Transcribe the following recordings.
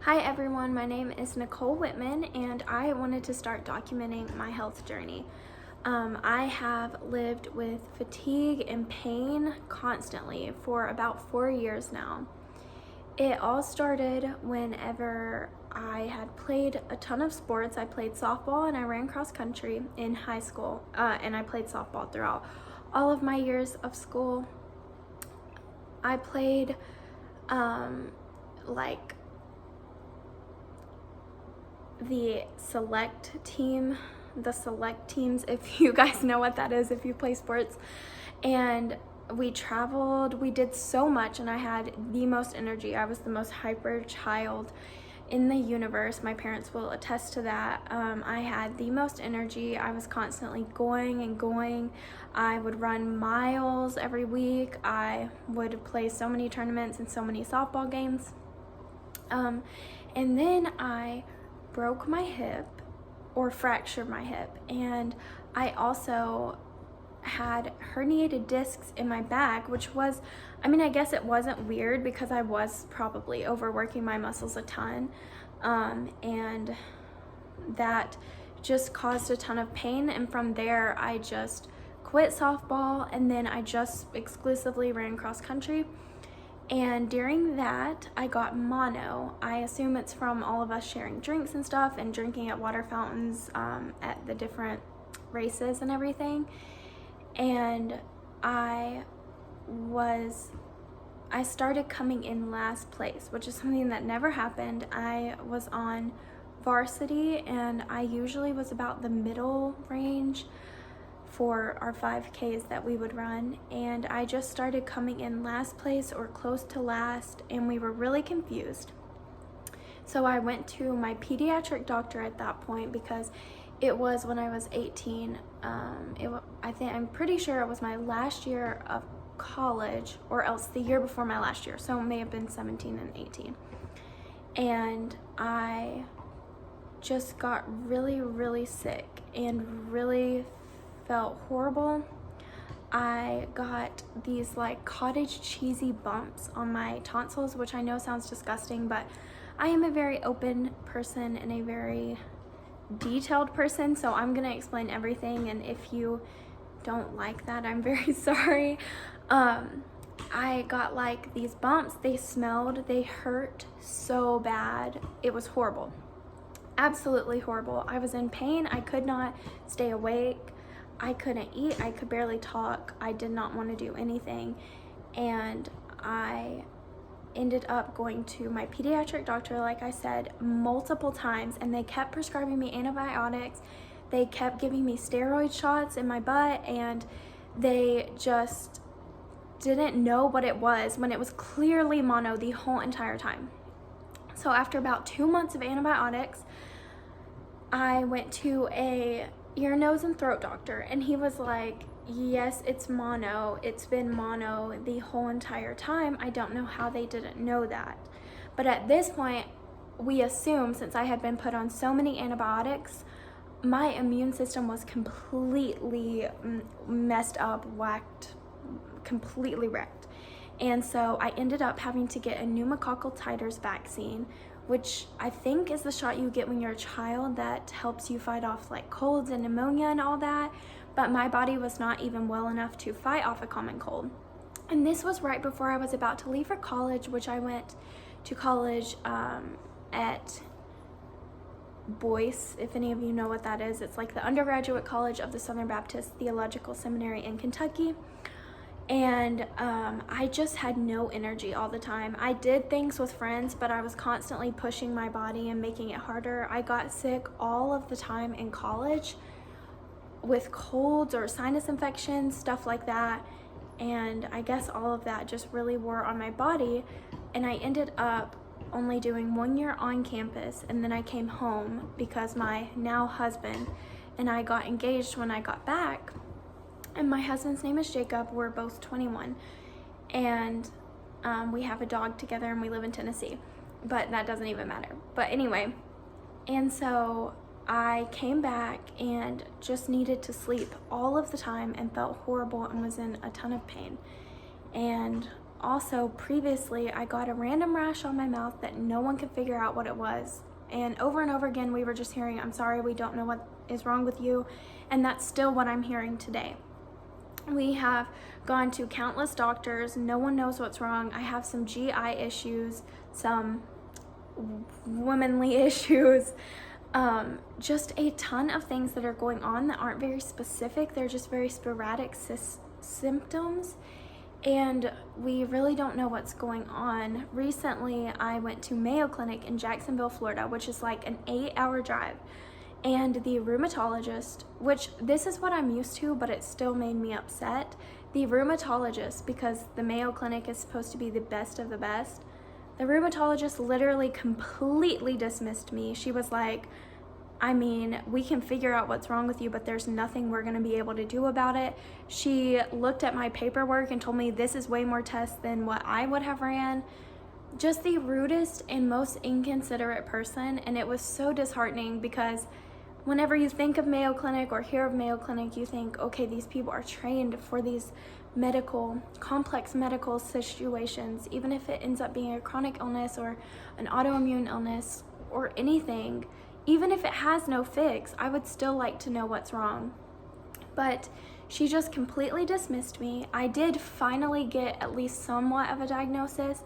Hi everyone, my name is Nicole Whitman and I wanted to start documenting my health journey. I have lived with fatigue and pain constantly for about 4 years now. It all started whenever I had played a ton of sports. I played softball and I ran cross country in high school, and I played softball throughout all of my years of school. I played like the select teams, if you guys know what that is, if you play sports. And we traveled, we did so much, and I had the most energy. I was the most hyper child in the universe. My parents will attest to that. I had the most energy. I was constantly going and going. I would run miles every week. I would play so many tournaments and so many softball games. And then I broke my hip, or fractured my hip, and I also had herniated discs in my back, which was, I guess it wasn't weird because I was probably overworking my muscles a ton, and that just caused a ton of pain. And from there I just quit softball, and then I just exclusively ran cross country. And during that, I got mono. I assume it's from all of us sharing drinks and stuff and drinking at water fountains at the different races and everything. And I started coming in last place, which is something that never happened. I was on varsity and I usually was about the middle range for our 5Ks that we would run, and I just started coming in last place or close to last, and we were really confused. So I went to my pediatric doctor at that point because it was when I was 18. I'm pretty sure it was my last year of college, or else the year before my last year, so it may have been 17 and 18. And I just got really, really sick and really felt horrible. I got these like cottage cheesy bumps on my tonsils, which I know sounds disgusting, but I am a very open person and a very detailed person, so I'm gonna explain everything, and if you don't like that, I'm very sorry. I got like these bumps. They smelled, they hurt so bad. It was horrible, absolutely horrible. I was in pain. I could not stay awake. I couldn't eat, I could barely talk, I did not want to do anything, and I ended up going to my pediatric doctor, like I said, multiple times, and they kept prescribing me antibiotics. They kept giving me steroid shots in my butt, and they just didn't know what it was when it was clearly mono the whole entire time. So after about 2 months of antibiotics, I went to a ear, nose, and throat doctor, and he was like, yes, it's mono. It's been mono the whole entire time. I don't know how they didn't know that. But at this point, we assumed, since I had been put on so many antibiotics, my immune system was completely messed up, whacked, completely wrecked. And so I ended up having to get a pneumococcal titers vaccine, which I think is the shot you get when you're a child that helps you fight off like colds and pneumonia and all that. But my body was not even well enough to fight off a common cold. And this was right before I was about to leave for college, which I went to college at Boyce, if any of you know what that is. It's like the undergraduate college of the Southern Baptist Theological Seminary in Kentucky. And I just had no energy all the time. I did things with friends, but I was constantly pushing my body and making it harder. I got sick all of the time in college with colds or sinus infections, stuff like that. And I guess all of that just really wore on my body. And I ended up only doing 1 year on campus, and then I came home because my now husband and I got engaged when I got back. And my husband's name is Jacob. We're both 21, and we have a dog together, and we live in Tennessee, but that doesn't even matter. But anyway, and so I came back and just needed to sleep all of the time and felt horrible and was in a ton of pain. And also previously I got a random rash on my mouth that no one could figure out what it was. And over again, we were just hearing, I'm sorry, we don't know what is wrong with you. And that's still what I'm hearing today. We have gone to countless doctors. No one knows what's wrong. I have some GI issues, some womanly issues, just a ton of things that are going on that aren't very specific. They're just very sporadic symptoms. And we really don't know what's going on. Recently, I went to Mayo Clinic in Jacksonville, Florida, which is like an 8-hour drive. And the rheumatologist, which this is what I'm used to, but it still made me upset. The rheumatologist, because the Mayo Clinic is supposed to be the best of the best, the rheumatologist literally completely dismissed me. She was like, I mean, we can figure out what's wrong with you, but there's nothing we're gonna be able to do about it. She looked at my paperwork and told me this is way more tests than what I would have ran. Just the rudest and most inconsiderate person. And it was so disheartening, because whenever you think of Mayo Clinic or hear of Mayo Clinic, you think, okay, these people are trained for these complex medical situations. Even if it ends up being a chronic illness or an autoimmune illness or anything, even if it has no fix, I would still like to know what's wrong. But she just completely dismissed me. I did finally get at least somewhat of a diagnosis.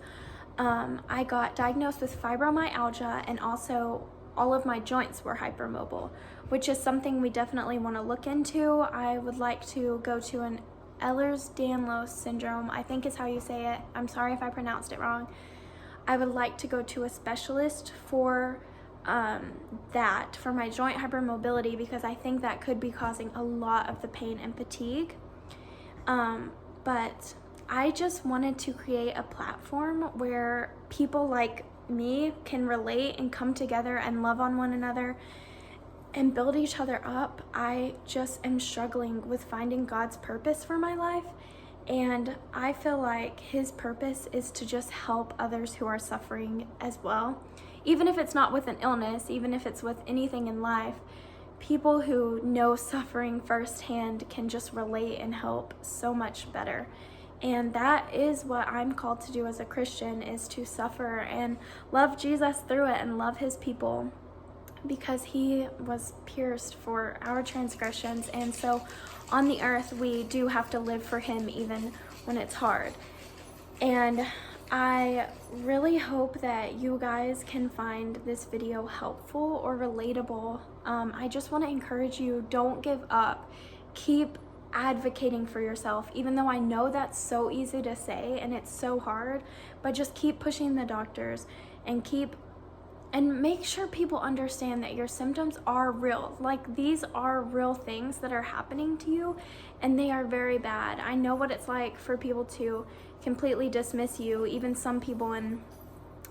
I got diagnosed with fibromyalgia, and also all of my joints were hypermobile, which is something we definitely want to look into. I would like to go to an Ehlers-Danlos syndrome, I think is how you say it. I'm sorry if I pronounced it wrong. I would like to go to a specialist for that, for my joint hypermobility, because I think that could be causing a lot of the pain and fatigue. But I just wanted to create a platform where people like me can relate and come together and love on one another and build each other up. I just am struggling with finding God's purpose for my life, and I feel like his purpose is to just help others who are suffering as well. Even if it's not with an illness, even if it's with anything in life, people who know suffering firsthand can just relate and help so much better. And that is what I'm called to do as a Christian, is to suffer and love Jesus through it and love his people, because he was pierced for our transgressions. And so on the earth, we do have to live for him even when it's hard. And I really hope that you guys can find this video helpful or relatable. I just want to encourage you, don't give up. Keep advocating for yourself, even though I know that's so easy to say and it's so hard, but just keep pushing the doctors and make sure people understand that your symptoms are real. Like, these are real things that are happening to you, and they are very bad. I know what it's like for people to completely dismiss you, even some people in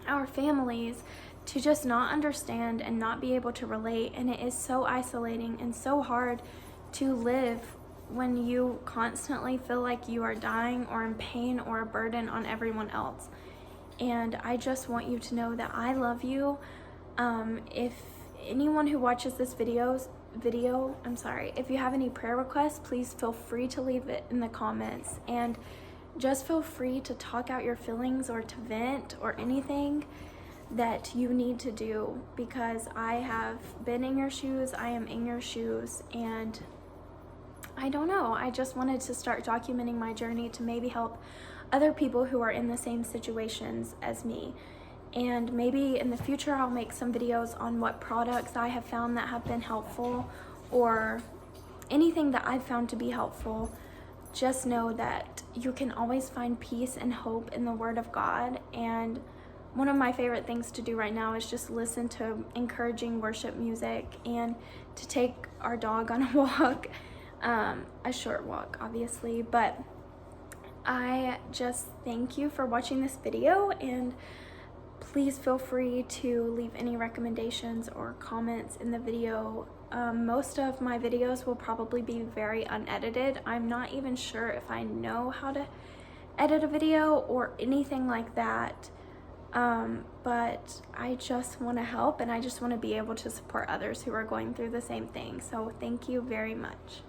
our families, to just not understand and not be able to relate. And it is so isolating and so hard to live when you constantly feel like you are dying or in pain or a burden on everyone else. And I just want you to know that I love you. If anyone who watches this video, if you have any prayer requests, please feel free to leave it in the comments, and just feel free to talk out your feelings or to vent or anything that you need to do, because I have been in your shoes, I am in your shoes, and I don't know, I just wanted to start documenting my journey to maybe help other people who are in the same situations as me. And maybe in the future I'll make some videos on what products I have found that have been helpful, or anything that I've found to be helpful. Just know that you can always find peace and hope in the Word of God. And one of my favorite things to do right now is just listen to encouraging worship music and to take our dog on a walk, a short walk obviously. But I just thank you for watching this video, and please feel free to leave any recommendations or comments in the video. Most of my videos will probably be very unedited. I'm not even sure if I know how to edit a video or anything like that. But I just want to help, and I just want to be able to support others who are going through the same thing. So thank you very much.